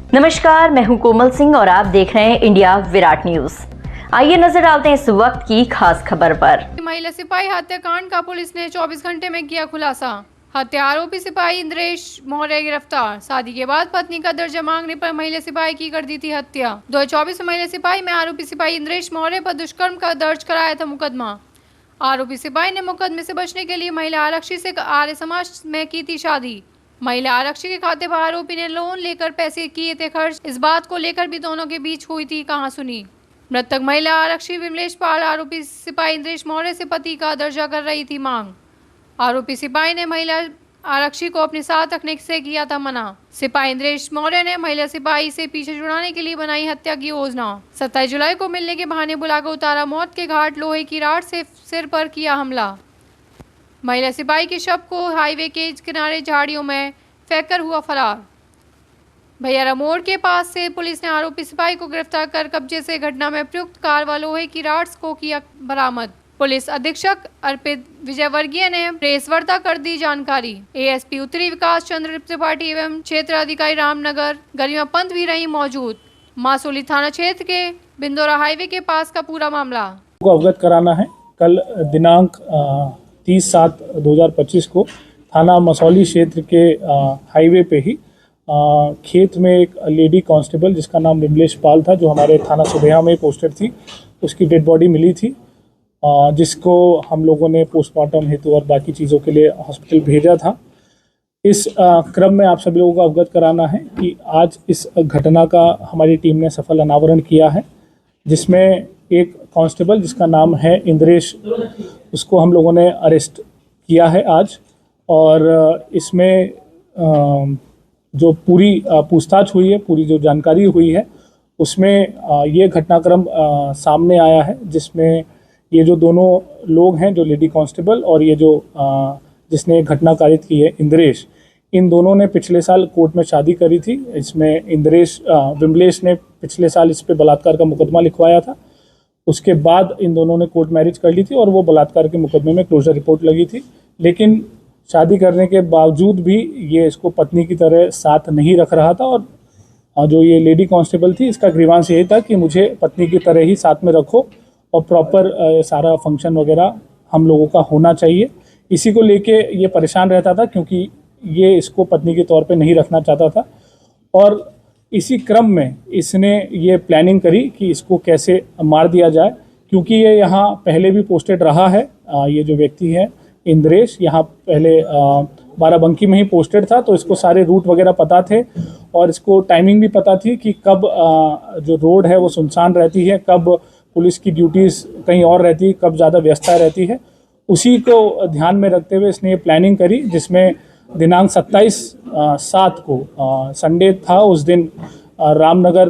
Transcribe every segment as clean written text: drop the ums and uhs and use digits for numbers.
नमस्कार, मैं हूं कोमल सिंह और आप देख रहे हैं इंडिया विराट न्यूज। आइए नजर डालते हैं इस वक्त की खास खबर पर। महिला सिपाही हत्याकांड का पुलिस ने 24 घंटे में किया खुलासा। हत्या आरोपी सिपाही इंद्रेश मौर्य गिरफ्तार। शादी के बाद पत्नी का दर्जा मांगने पर महिला सिपाही की कर दी थी हत्या। 2024 में महिला सिपाही में आरोपी सिपाही इंद्रेश मौर्य पर दुष्कर्म का दर्ज कराया था मुकदमा। आरोपी सिपाही ने मुकदमे से बचने के लिए महिला आरक्षी से आर्य समाज में की थी शादी। महिला आरक्षी के खाते पर आरोपी ने लोन लेकर पैसे किए थे खर्च। इस बात को लेकर भी दोनों के बीच हुई थी कहासुनी। मृतक महिला आरक्षी विमलेश पाल आरोपी सिपाही इंद्रेश मौर्य से पति का दर्जा कर रही थी मांग। आरोपी सिपाही ने महिला आरक्षी को अपने साथ रखने से किया था मना। सिपाही इंद्रेश मौर्य ने महिला सिपाही से पीछे छुड़ाने के लिए बनाई हत्या की योजना। 27 जुलाई को मिलने के बहाने बुलाकर उतारा मौत के घाट। लोहे की राड से सिर पर किया हमला। महिला सिपाही के शव को हाईवे के किनारे झाड़ियों में फेंककर हुआ फरार। भैयारा मोड़ के पास से पुलिस ने आरोपी सिपाही को गिरफ्तार कर कब्जे से घटना में प्रयुक्त कार व लोहे की राड्स को किया बरामद। पुलिस अधीक्षक अर्पित विजयवर्गीय ने प्रेस वार्ता कर दी जानकारी। एएसपी उत्तरी विकास चंद्र त्रिपाठी एवं क्षेत्र अधिकारी रामनगर गरिमा पंत भी रही मौजूद। मासूली थाना क्षेत्र के बिंदोरा हाईवे के पास का पूरा मामला को अवगत कराना है। कल दिनांक 30/7/2025 को थाना मसौली क्षेत्र के हाईवे पे ही खेत में एक लेडी कांस्टेबल जिसका नाम विमलेश पाल था, जो हमारे थाना सुबेहा में पोस्टेड थी, उसकी डेड बॉडी मिली थी, जिसको हम लोगों ने पोस्टमार्टम हेतु और बाकी चीज़ों के लिए हॉस्पिटल भेजा था। इस क्रम में आप सभी लोगों को अवगत कराना है कि आज इस घटना का हमारी टीम ने सफल अनावरण किया है, जिसमें एक कांस्टेबल जिसका नाम है इंद्रेश, उसको हम लोगों ने अरेस्ट किया है आज। और इसमें जो पूरी पूछताछ हुई है, पूरी जो जानकारी हुई है, उसमें ये घटनाक्रम सामने आया है, जिसमें ये जो दोनों लोग हैं, जो लेडी कांस्टेबल और ये जो जिसने घटना कारित की है इंद्रेश, इन दोनों ने पिछले साल कोर्ट में शादी करी थी। इसमें विमलेश ने पिछले साल इस पे बलात्कार का मुकदमा लिखवाया था। उसके बाद इन दोनों ने कोर्ट मैरिज कर ली थी और वो बलात्कार के मुकदमे में क्लोजर रिपोर्ट लगी थी। लेकिन शादी करने के बावजूद भी ये इसको पत्नी की तरह साथ नहीं रख रहा था। और जो ये लेडी कांस्टेबल थी, इसका ग्रीवांस यही था कि मुझे पत्नी की तरह ही साथ में रखो और प्रॉपर सारा फंक्शन वगैरह हम लोगों का होना चाहिए। इसी को लेके ये परेशान रहता था, क्योंकि ये इसको पत्नी के तौर पे नहीं रखना चाहता था। और इसी क्रम में इसने ये प्लानिंग करी कि इसको कैसे मार दिया जाए, क्योंकि ये यहाँ पहले भी पोस्टेड रहा है। ये जो व्यक्ति है इंद्रेश, यहाँ पहले बाराबंकी में ही पोस्टेड था, तो इसको सारे रूट वगैरह पता थे और इसको टाइमिंग भी पता थी कि कब जो रोड है वो सुनसान रहती है, कब पुलिस की ड्यूटीज़ कहीं और रहती है, कब ज़्यादा व्यस्तता रहती है। उसी को ध्यान में रखते हुए इसने ये प्लानिंग करी, जिसमें दिनांक 27/7 को संडे था। उस दिन रामनगर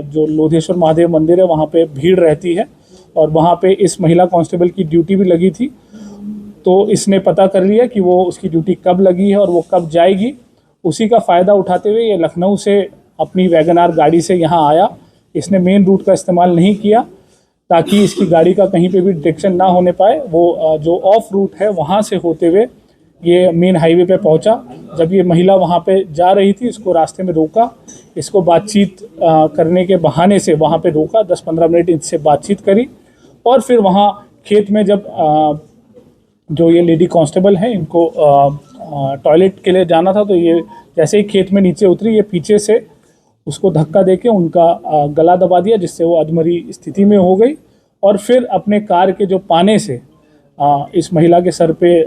जो लोधेश्वर महादेव मंदिर है, वहाँ पे भीड़ रहती है और वहाँ पे इस महिला कांस्टेबल की ड्यूटी भी लगी थी। तो इसने पता कर लिया कि वो उसकी ड्यूटी कब लगी है और वो कब जाएगी। उसी का फ़ायदा उठाते हुए ये लखनऊ से अपनी वैगनार गाड़ी से यहाँ आया। इसने मेन रूट का इस्तेमाल नहीं किया, ताकि इसकी गाड़ी का कहीं पे भी डिटेक्शन ना होने पाए। वो जो ऑफ रूट है वहाँ से होते हुए ये मेन हाईवे पे पहुँचा। जब ये महिला वहाँ पे जा रही थी, इसको रास्ते में रोका, इसको बातचीत करने के बहाने से वहाँ पे रोका, 10-15 मिनट इससे बातचीत करी। और फिर वहाँ खेत में जब जो ये लेडी कांस्टेबल है, इनको टॉयलेट के लिए जाना था, तो ये जैसे ही खेत में नीचे उतरी, ये पीछे से उसको धक्का देके उनका गला दबा दिया, जिससे वो अधमरी स्थिति में हो गई। और फिर अपने कार के जो पाने से इस महिला के सर पे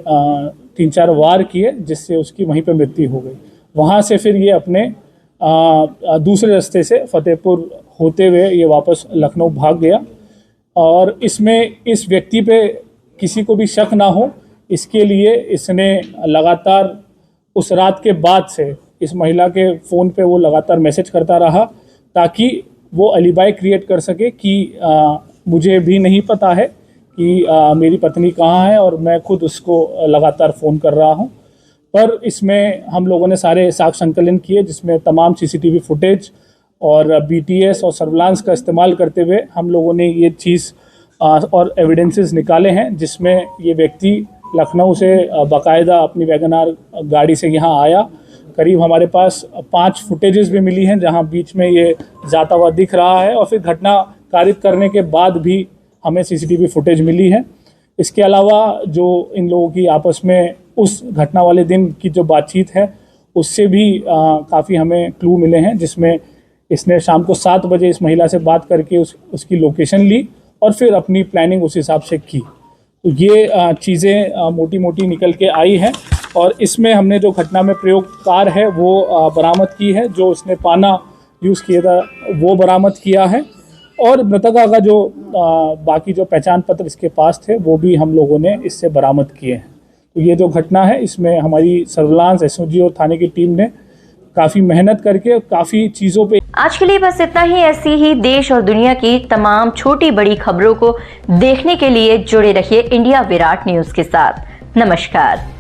3-4 वार किए, जिससे उसकी वहीं पे मृत्यु हो गई। वहाँ से फिर ये अपने दूसरे रास्ते से फतेहपुर होते हुए ये वापस लखनऊ भाग गया। और इसमें इस व्यक्ति पे किसी को भी शक ना हो, इसके लिए इसने लगातार उस रात के बाद से इस महिला के फ़ोन पे वो लगातार मैसेज करता रहा, ताकि वो अलीबाई क्रिएट कर सके कि मुझे भी नहीं पता है कि मेरी पत्नी कहाँ है और मैं खुद उसको लगातार फ़ोन कर रहा हूँ। पर इसमें हम लोगों ने सारे साक्ष्य संकलन किए, जिसमें तमाम सीसीटीवी फुटेज और बीटीएस और सर्विलांस का इस्तेमाल करते हुए हम लोगों ने ये चीज़ और एविडेंसेस निकाले हैं, जिसमें ये व्यक्ति लखनऊ से बाकायदा अपनी वैगनार गाड़ी से यहाँ आया, करीब हमारे पास 5 फुटेजेस भी मिली हैं जहां बीच में ये जाता हुआ दिख रहा है, और फिर घटना कारित करने के बाद भी हमें सीसीटीवी फुटेज मिली है। इसके अलावा जो इन लोगों की आपस में उस घटना वाले दिन की जो बातचीत है उससे भी काफ़ी हमें क्लू मिले हैं, जिसमें इसने शाम को 7 बजे इस महिला से बात करके उसकी लोकेशन ली और फिर अपनी प्लानिंग उस हिसाब से की। तो ये चीज़ें मोटी मोटी निकल के आई हैं, और इसमें हमने जो घटना में प्रयोगकार है वो बरामद की है, जो उसने पाना यूज़ किया था वो बरामद किया है, और मृतका का जो बाकी जो पहचान पत्र इसके पास थे वो भी हम लोगों ने इससे बरामद किए हैं। तो ये जो घटना है इसमें हमारी सर्विलांस एसओजी और थाने की टीम ने काफ़ी मेहनत करके काफ़ी चीज़ों पे। आज के लिए बस इतना ही। ऐसी ही देश और दुनिया की तमाम छोटी बड़ी खबरों को देखने के लिए जुड़े रहिए इंडिया विराट न्यूज़ के साथ। नमस्कार।